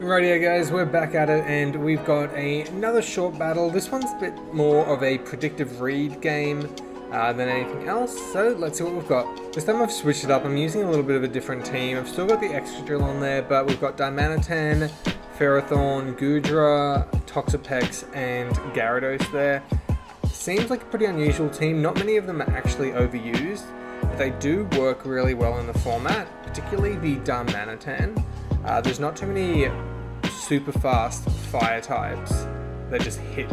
Rightio guys, we're back at it and we've got another short battle. This one's a bit more of a predictive read game than anything else, so let's see what we've got. This time I've switched it up, I'm using a little bit of a different team. I've still got the extra drill on there, but we've got Diamanitan, Ferrothorn, Goodra, Toxapex and Gyarados there. Seems like a pretty unusual team, not many of them are actually overused, but they do work really well in the format, particularly the Diamanitan. There's not too many super fast fire types that just hit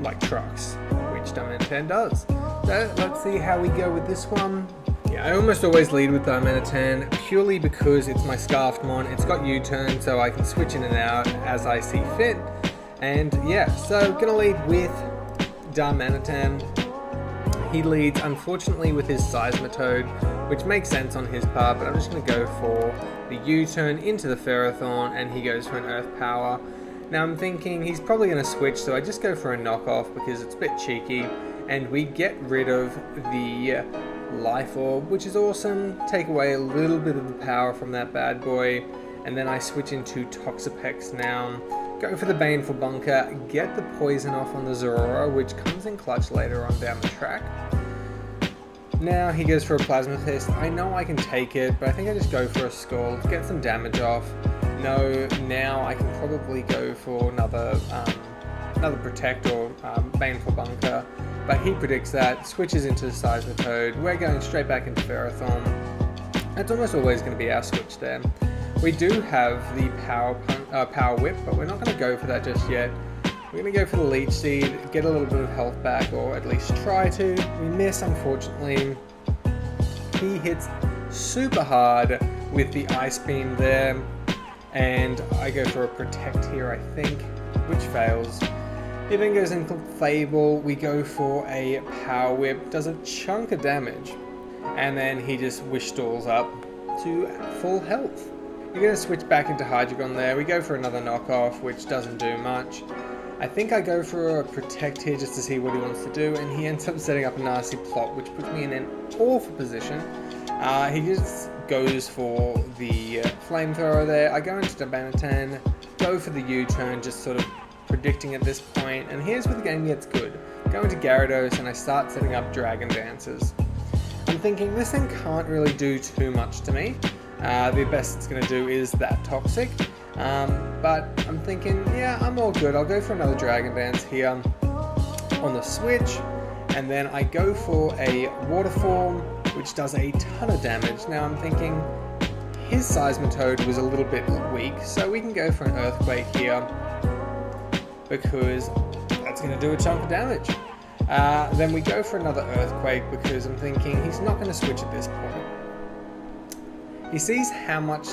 like trucks, which Diamanitan does. So let's see how we go with this one. Yeah, I almost always lead with Diamanitan purely because it's my Scarfed Mon. It's got U-turn, so I can switch in and out as I see fit. And yeah, so gonna lead with Diamanitan. He leads, unfortunately, with his Seismitoad, which makes sense on his part, but I'm just going to go for the U-turn into the Ferrothorn, and he goes for an Earth Power. Now I'm thinking he's probably going to switch, so I just go for a knockoff because it's a bit cheeky, and we get rid of the Life Orb, which is awesome. Take away a little bit of the power from that bad boy, and then I switch into Toxapex now. Go for the Baneful Bunker, get the poison off on the Zorora, which comes in clutch later on down the track. Now he goes for a Plasma Fist. I know I can take it, but I think I just go for a Scald, get some damage off. No, now I can probably go for another Protect or Baneful Bunker, but he predicts that, switches into Seismitoad. We're going straight back into Ferrothorn. That's almost always going to be our switch there. We do have the Power Whip, but we're not going to go for that just yet. We're going to go for the Leech Seed, get a little bit of health back, or at least try to. We miss, unfortunately. He hits super hard with the Ice Beam there, and I go for a Protect here, I think, which fails. He then goes into Fable, we go for a Power Whip, does a chunk of damage, and then he just Wish Stalls up to full health. You're going to switch back into Hydreigon there. We go for another knockoff, which doesn't do much. I think I go for a Protect here just to see what he wants to do, and he ends up setting up a nasty plot, which puts me in an awful position. He just goes for the Flamethrower there. I go into Diamanitan, go for the U-turn, just sort of predicting at this point, and here's where the game gets good. Go into Gyarados, and I start setting up Dragon Dances. I'm thinking this thing can't really do too much to me. The best it's going to do is that Toxic, but I'm thinking, yeah, I'm all good. I'll go for another Dragon Dance here on the switch, and then I go for a Waterfall, which does a ton of damage. Now I'm thinking his Seismitoad was a little bit weak, so we can go for an Earthquake here, because that's going to do a chunk of damage. Then we go for another Earthquake, because I'm thinking he's not going to switch at this point. He sees how much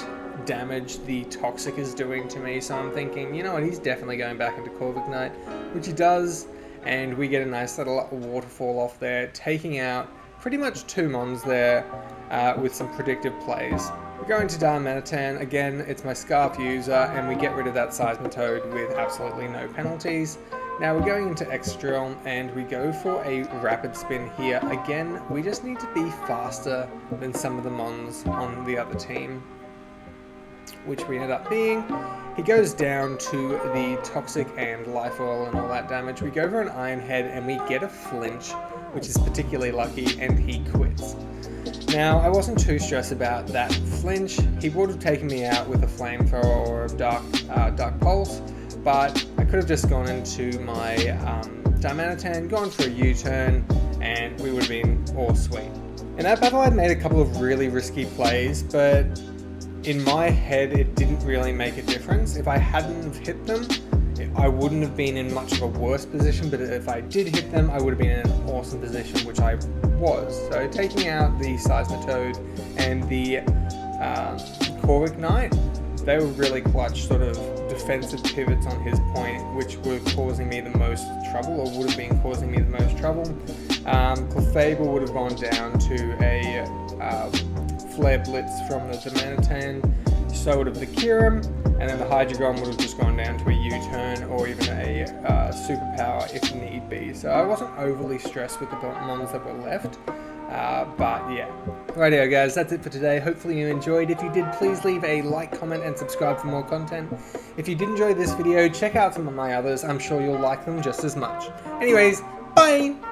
damage the Toxic is doing to me, so I'm thinking, you know what, he's definitely going back into Corviknight, which he does, and we get a nice little waterfall off there, taking out pretty much two Mons there with some predictive plays. We go into Diamanitan, again, it's my Scarf user, and we get rid of that Seismitoad with absolutely no penalties. Now we're going into Excadrill, and we go for a Rapid Spin here. Again, we just need to be faster than some of the Mons on the other team, which we end up being. He goes down to the Toxic and Life Oil and all that damage. We go for an Iron Head, and we get a Flinch, which is particularly lucky, and he quits. Now, I wasn't too stressed about that Flinch. He would have taken me out with a Flamethrower or a Dark Pulse, but I could have just gone into my Diamanitan, gone for a U-turn, and we would have been all sweet. In that battle, I'd made a couple of really risky plays, but in my head, it didn't really make a difference. If I hadn't have hit them, I wouldn't have been in much of a worse position, but if I did hit them, I would have been in an awesome position, which I was. So taking out the Seismitoad and the Corviknight, they were really clutch sort of defensive pivots on his point, which were causing me the most trouble, or would have been causing me the most trouble. Clefable would have gone down to a Flare Blitz from the Diamanitan, so would have the Kyurem, and then the Hydreigon would have just gone down to a U-turn or even a Superpower if need be. So I wasn't overly stressed with the Mons that were left. But yeah. Rightio guys, that's it for today. Hopefully you enjoyed. If you did, please leave a like, comment, and subscribe for more content. If you did enjoy this video, check out some of my others. I'm sure you'll like them just as much. Anyways, bye!